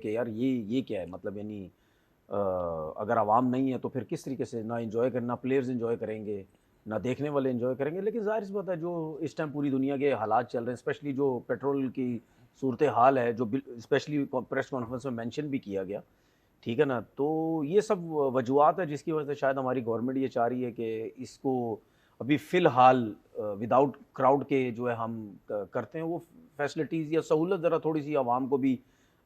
कि यार ये क्या है, मतलब यानी अगर आवाम नहीं है तो फिर किस तरीके से ना एंजॉय करना, प्लेयर्स एंजॉय करेंगे, ना देखने वाले एंजॉय करेंगे। लेकिन ज़ाहिर सी बात है, जो इस टाइम पूरी दुनिया के हालात चल रहे हैं, स्पेशली जो पेट्रोल की सूरत हाल है, जो स्पेशली प्रेस कॉन्फ्रेंस में मेंशन भी किया गया, ठीक है ना? तो ये सब वजूहत है जिसकी वजह से शायद हमारी गवर्नमेंट ये चाह रही है कि इसको अभी फ़िलहाल विदाउट क्राउड के जो है हम करते हैं वो फैसिलिटीज़ या सहूलत ज़रा थोड़ी-सी आवाम को भी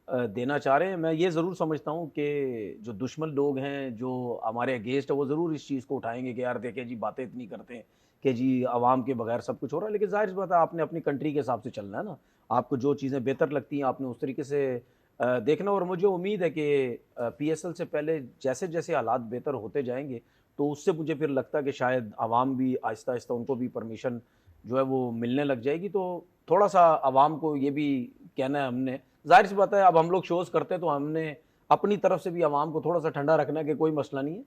देना चाह रहे हैं। मैं ये ज़रूर समझता हूँ कि जो दुश्मन लोग हैं, जो हमारे अगेंस्ट है, वो ज़रूर इस चीज़ को उठाएँगे कि यार देखें जी, बातें इतनी करते हैं कि जी आवाम के बगैर सब कुछ हो रहा है। लेकिन ज़ाहिर सी बात है, आपने अपनी कंट्री के हिसाब से चलना है ना। आपको जो चीज़ें बेहतर लगती हैं, आपने उस तरीके से देखना। और मुझे उम्मीद है कि पीएसएल से पहले जैसे-जैसे हालात बेहतर होते जाएँगे, तो उससे मुझे फिर लगता है कि शायद आवाम भी आहिस्ता-आहिस्ता उनको भी परमिशन जो है वो मिलने लग जाएगी। तो थोड़ा-सा आवाम को ये भी कहना है हमने, ज़ाहिर-सी बात है अब हम लोग शोज़ करते हैं तो हमने अपनी तरफ से भी आवाम को थोड़ा-सा ठंडा रखना है कि कोई मसला नहीं है,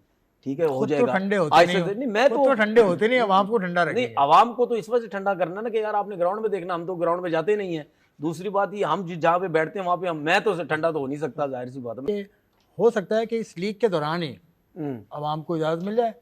ठीक है, हो खुद तो जाएगा। ठंडे होते नहीं आहिस्ता हो, से नहीं, मैं खुद तो तो ठंडे होते नहीं, आवाम को ठंडा नहीं, रखेंगे। आवाम को तो इस वजह से ठंडा करना ना कि यार आपने ग्राउंड में देखना, हम तो ग्राउंड में जाते नहीं हैं। दूसरी बात ये, हम जहाँ पे बैठते हैं वहाँ पे मैं तो ठंडा तो हो नहीं सकता, ज़ाहिर-सी बात है। ये हो सकता है कि इस लीग के दौरान ही हुँ। आवाम को इजाज़त मिल जाए।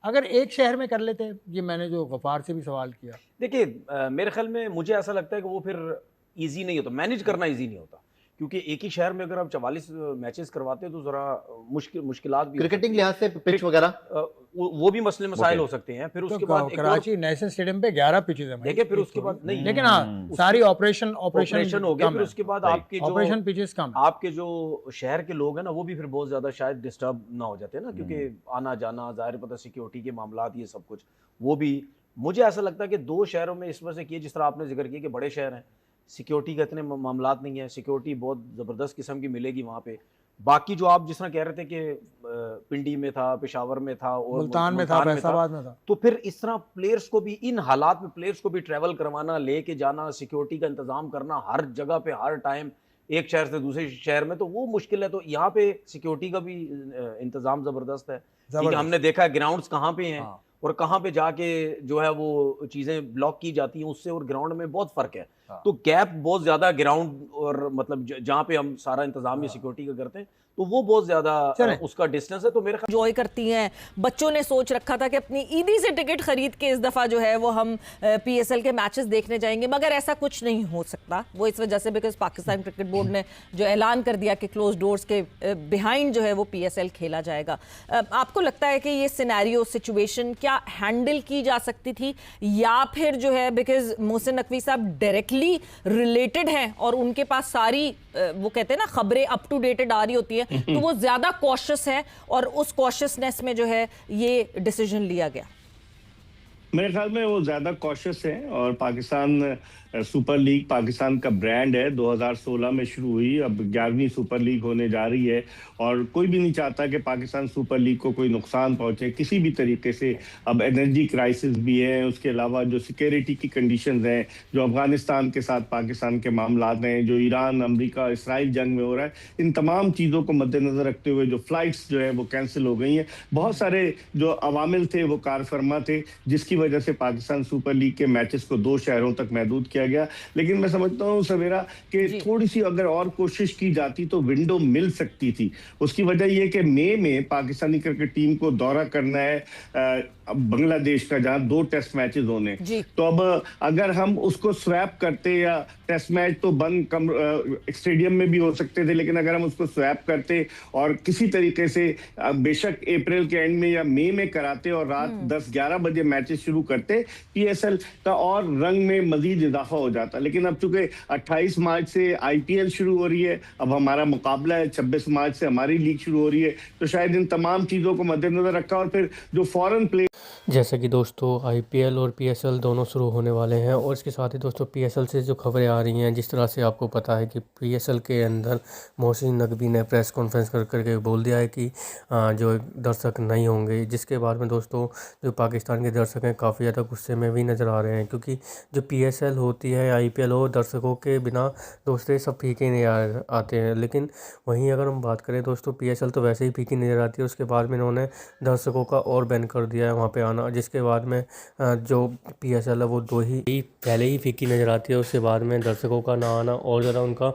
अगर एक शहर में कर लेते, ये मैंने जो गफ़ार से भी सवाल किया। देखिए मेरे ख़्याल में मुझे ऐसा लगता है कि वो फिर ईज़ी नहीं होता, मैनेज करना ईज़ी नहीं होता। क्योंकि एक ही शहर में अगर आप 44 मैचेज़ करवाते हैं तो ज़रा मुश्किलात भी हो क्रिकेटिंग सकती हैं। लिहाज से पिच वगैरह अ, वो भी मसले मसाइल ओके। हो सकते हैं। फिर तो उसके बाद एक और कराची नेशनल स्टेडियम पे 11 पिचेज़ हैं भाई, देखिए, फिर एक उसके थोड़ी। बाद नहीं, लेकिन हाँ, सारी ऑपरेशन ऑपरेशन हो गए, कम फिर है। उसके बाद राइट। आपके जो ऑपरेशन पिचेज़ कम है। आपके जो शहर के लोग हैं ना, वो भी फिर बहुत ज़्यादा शायद डिस्टर्ब ना हो जाते हैं ना, क्योंकि आना-जाना, ज़ाहिर पता सिक्योरिटी के मामलात, ये सब कुछ, वो भी मुझे ऐसा लगता है कि 2 शहरों में इस वजह से किए, जिस तरह आपने ज़िक्र किया कि बड़े शहर हैं, सिक्योरिटी का इतने मामलात नहीं है, सिक्योरिटी बहुत ज़बरदस्त किस्म की मिलेगी वहाँ पे। बाकी जो आप जिस तरह कह रहे थे कि पिंडी में था, पेशावर में था और मुल्तान में था, मुल्तान में था, फैसलाबाद में था। तो फिर इस तरह प्लेयर्स को भी इन हालात में प्लेयर्स को भी ट्रैवल करवाना, लेके जाना, सिक्योरिटी का इंतज़ाम करना हर जगह पे, हर टाइम, एक शहर से दूसरे शहर में, तो वो मुश्किल है। तो यहाँ पे सिक्योरिटी का भी इंतज़ाम ज़बरदस्त है। ठीक है, ज़बरदस्त। हमने देखा है ग्राउंड्स कहाँ पे हैं हाँ। और कहाँ पे जाके जो है वो चीज़ें ब्लॉक की जाती हैं, उससे और ग्राउंड में बहुत फ़र्क है। हाँ। तो गैप बहुत ज़्यादा ग्राउंड और मतलब जहाँ पे हम सारा इंतज़ाम या सिक्योरिटी का करते हैं, तो वो बहुत ज़्यादा उसका डिस्टेंस है। तो मेरे एंजॉय करती हैं। बच्चों ने सोच रखा था कि अपनी ईदी से टिकट खरीद के इस दफ़ा जो है वो हम पीएसएल के मैचेस देखने जाएंगे, मगर ऐसा कुछ नहीं हो सकता। वो इस वजह से बिकॉज पाकिस्तान क्रिकेट बोर्ड ने जो ऐलान कर दिया कि क्लोज डोर्स के बिहाइंड जो है वो पीएसएल खेला जाएगा। आपको लगता है कि ये सिनेरियो सिचुएशन क्या हैंडल की जा सकती थी, या फिर जो है बिकॉज मोहसिन नकवी साहब डायरेक्टली रिलेटेड हैं और उनके पास सारी वो कहते हैं ना खबरें अप टू डेटेड आ रही होती है, तो वो ज्यादा कॉशियस है और उस कॉशियसनेस में जो है ये डिसीजन लिया गया? मेरे ख्याल में वो ज्यादा कॉशियस है। और पाकिस्तान सुपर लीग पाकिस्तान का ब्रांड है, 2016 में शुरू हुई, अब 11वीं सुपर लीग होने जा रही है। और कोई भी नहीं चाहता कि पाकिस्तान सुपर लीग को कोई नुकसान पहुंचे किसी भी तरीके से। अब एनर्जी क्राइसिस भी है, उसके अलावा जो सिक्योरिटी की कंडीशंस हैं, जो अफगानिस्तान के साथ पाकिस्तान के मामलात हैं, जो ईरान अमेरिका इसराइल जंग में हो रहा है, इन तमाम चीज़ों को मद्देनजर रखते हुए जो फ्लाइट्स जो है वो कैंसिल हो गई हैं। बहुत सारे जो अवामिल थे वो कार फरमा थे, जिसकी वजह से पाकिस्तान सुपर लीग के मैचेस को 2 शहरों तक महदूद किया गया। लेकिन मैं समझता हूँ सवेरा कि थोड़ी सी अगर और कोशिश की जाती तो विंडो मिल सकती थी। उसकी वजह यह कि मई में पाकिस्तानी क्रिकेट टीम को दौरा करना है बांग्लादेश का, जहां 2 टेस्ट मैचेस होने। तो अब अगर हम उसको स्वैप करते, या टेस्ट मैच तो बंद स्टेडियम में भी हो सकते थे, लेकिन अगर हम उसको स्वैप करते और किसी तरीके से बेशक अप्रैल के एंड में या मई में कराते और रात 10-11 बजे मैचेस शुरू करते, पीएसएल का और रंग में मजीद इजाफा हो जाता। लेकिन अब चूंकि 28 मार्च से आईपीएल शुरू हो रही है, अब हमारा मुकाबला है, 26 मार्च से हमारी लीग शुरू हो रही है, तो शायद इन तमाम चीज़ों को मद्देनजर रखा और फिर जो फॉरेन प्ले। जैसा कि दोस्तों आईपीएल और पीएसएल दोनों शुरू होने वाले हैं, और इसके साथ ही दोस्तों पीएसएल से जो खबरें आ रही हैं, जिस तरह से आपको पता है कि पीएसएल के अंदर मोहसिन नकवी ने प्रेस कॉन्फ्रेंस करके बोल दिया है कि जो दर्शक नहीं होंगे, जिसके बाद में दोस्तों जो पाकिस्तान के दर्शक हैं काफ़ी ज़्यादा गुस्से में भी नज़र आ रहे हैं, क्योंकि जो पीएसएल होती है, आईपीएल हो, दर्शकों के बिना दोस्तों सब फीके नहीं आते हैं। लेकिन वहीं अगर हम बात करें दोस्तों, पीएसएल तो वैसे ही फीकी नज़र आती है, उसके बाद में इन्होंने दर्शकों का और बैन कर दिया है वहाँ वहाँ पे आना, जिसके बाद में जो PSL है वो दो ही पहले ही फीकी नज़र आती है, उसके बाद में दर्शकों का ना आना और ज़रा उनका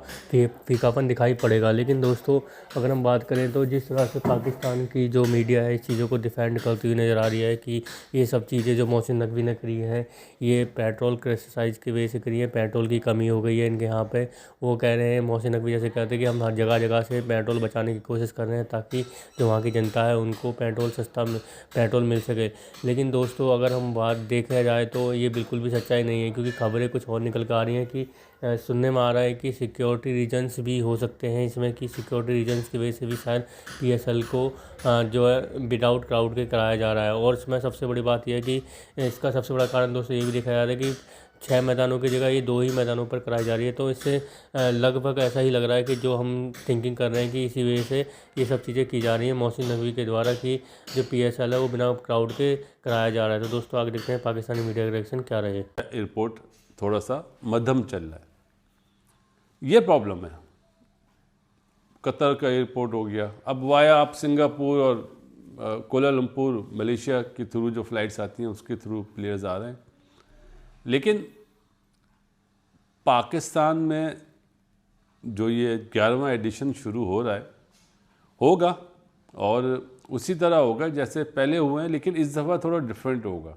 फीकापन दिखाई पड़ेगा। लेकिन दोस्तों अगर हम बात करें तो जिस तरह से पाकिस्तान की जो मीडिया है इस चीज़ों को डिफेंड करती हुई नज़र आ रही है कि ये सब चीज़ें जो मोहसिन नकवी ने करी है ये पेट्रोल क्राइसिस की वजह से करी है, पेट्रोल की कमी हो गई है इनके यहाँ पे। वो कह रहे हैं, मोहसिन नकवी जैसे कहते हैं कि हम हर जगह जगह से पेट्रोल बचाने की कोशिश कर रहे हैं ताकि जो वहाँ की जनता है उनको पेट्रोल मिल सके। लेकिन दोस्तों अगर हम बात देखा जाए तो ये बिल्कुल भी सच्चाई नहीं है, क्योंकि खबरें कुछ और निकल कर आ रही हैं कि सुनने में आ रहा है कि सिक्योरिटी रीजन्स भी हो सकते हैं इसमें, कि सिक्योरिटी रीजन्स की वजह से भी शायद PSL को जो है विदाउट क्राउड के कराया जा रहा है। और इसमें सबसे बड़ी बात यह है कि इसका सबसे बड़ा कारण दोस्तों ये भी देखा जा रहा है कि 6 मैदानों की जगह ये 2 ही मैदानों पर कराई जा रही है। तो इससे लगभग ऐसा ही लग रहा है कि जो हम थिंकिंग कर रहे हैं कि इसी वजह से ये सब चीज़ें की जा रही हैं मोहसिन नकवी के द्वारा कि जो PSL है वो बिना क्राउड के कराया जा रहा है। तो दोस्तों आगे देखते हैं पाकिस्तानी मीडिया का रिएक्शन क्या रहे। एयरपोर्ट थोड़ा सा मध्यम चल रहा है, ये प्रॉब्लम है। कतर का एयरपोर्ट हो गया, अब वाया आप सिंगापुर और कोलालमपुर मलेशिया के थ्रू जो फ़्लाइट्स आती हैं उसके थ्रू प्लेयर्स आ रहे हैं। लेकिन पाकिस्तान में जो ये 11वां एडिशन शुरू हो रहा है होगा और उसी तरह होगा जैसे पहले हुए हैं, लेकिन इस दफ़ा थोड़ा डिफरेंट होगा।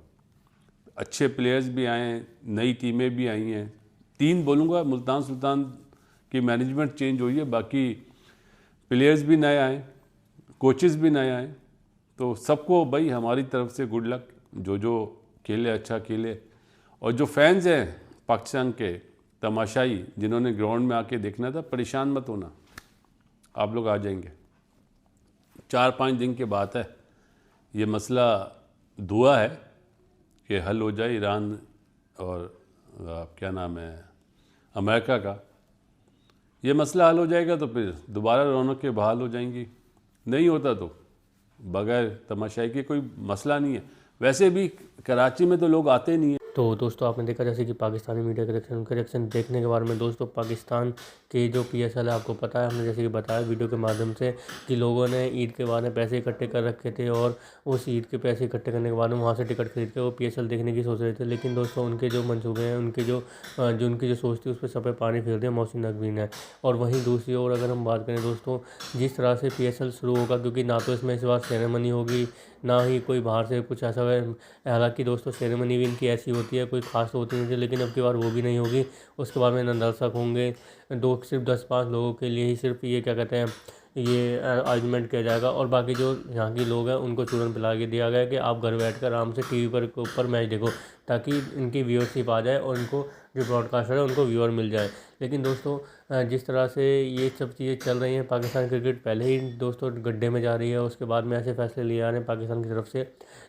अच्छे प्लेयर्स भी आए हैं, नई टीमें भी आई हैं। 3 बोलूँगा, मुल्तान सुल्तान की मैनेजमेंट चेंज हुई है, बाकी प्लेयर्स भी नए आए, कोचेस भी नए आए। तो सबको भाई हमारी तरफ से गुड लक, जो खेले अच्छा खेले। और जो फैंस हैं पाकिस्तान के तमाशाई जिन्होंने ग्राउंड में आके देखना था, परेशान मत होना, आप लोग आ जाएंगे। 4-5 दिन की बात है, ये मसला दुआ है कि हल हो जाए। ईरान और क्या नाम है अमेरिका का ये मसला हल हो जाएगा तो फिर दोबारा रौनकें बहाल हो जाएंगी। नहीं होता तो बगैर तमाशाई के कोई मसला नहीं है। वैसे भी कराची में तो लोग आते नहीं हैं। तो दोस्तों आपने देखा जैसे कि पाकिस्तानी मीडिया के रिएक्शन देखने के बारे में दोस्तों पाकिस्तान के जो PSL है आपको पता है, हमने जैसे कि बताया वीडियो के माध्यम से कि लोगों ने ईद के बाद में पैसे इकट्ठे कर रखे थे और उस ईद के पैसे इकट्ठे करने के बाद में वहाँ से टिकट खरीद के वो PSL देखने की सोच रहे थे। लेकिन दोस्तों उनके जो मंसूबे हैं, उनकी जो सोच थी उस पर सब पे पानी फेर दिया मोहसिन नकवी ने। और वहीं दूसरी ओर अगर हम बात करें दोस्तों, जिस तरह से PSL शुरू होगा, क्योंकि ना तो इसमें इस बार सेरेमनी होगी ना ही कोई बाहर से कुछ ऐसा है। हालांकि दोस्तों सेरेमनी भी इनकी ऐसी होती है, कोई खास तो होती नहीं थी, लेकिन अब की बार वो भी नहीं होगी। उसके बाद में न दर्शक होंगे, सिर्फ 10-5 लोगों के लिए ही सिर्फ ये क्या कहते हैं ये अरेंजमेंट किया जाएगा। और बाकी जो यहाँ के लोग हैं उनको चूरन पिला के दिया गया कि आप घर बैठ कर आराम से TV पर के ऊपर मैच देखो, ताकि इनकी व्यूअरशिप आ जाए और इनको जो ब्रॉडकास्टर है उनको व्यूअर मिल जाए। लेकिन दोस्तों जिस तरह से ये सब चीज़ें चल रही हैं, पाकिस्तान क्रिकेट पहले ही दोस्तों गड्ढे में जा रही है, उसके बाद में ऐसे फैसले लिए जा रहे हैं पाकिस्तान की तरफ से,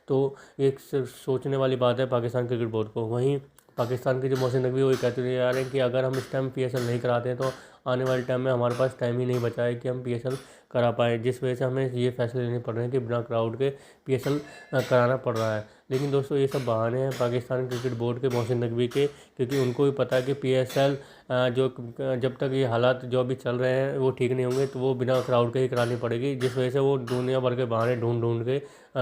तो एक सोचने वाली बात है पाकिस्तान क्रिकेट बोर्ड को। वहीं पाकिस्तान के जो मोहसिन नकवी वो कहते हुए जा रहे हैं कि अगर हम इस टाइम PSL नहीं कराते हैं तो आने वाले टाइम में हमारे पास टाइम ही नहीं बचा है कि हम PSL करा पाएँ, जिस वजह से हमें ये फैसले लेने पड़ रहे हैं कि बिना क्राउड के PSL कराना पड़ रहा है। लेकिन दोस्तों ये सब बहाने हैं पाकिस्तान क्रिकेट बोर्ड के मोहसिन नकवी के, क्योंकि उनको भी पता है कि PSL जब तक ये हालात जो अभी चल रहे हैं वो ठीक नहीं होंगे तो वो बिना क्राउड के ही करानी पड़ेगी, जिस वजह से वो दुनिया भर के बहाने ढूंढ के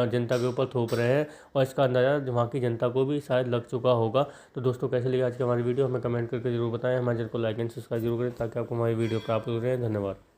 जनता के ऊपर थोप रहे हैं। और इसका अंदाज़ा वहाँ की जनता को भी शायद लग चुका होगा। तो दोस्तों कैसे लगी आज की हमारी वीडियो हमें कमेंट करके जरूर बताएं। हमारे चैनल को लाइक एंड सब्सक्राइब जरूर करें ताकि आपको हमारी वीडियो प्राप्त हो रहे हैं। धन्यवाद।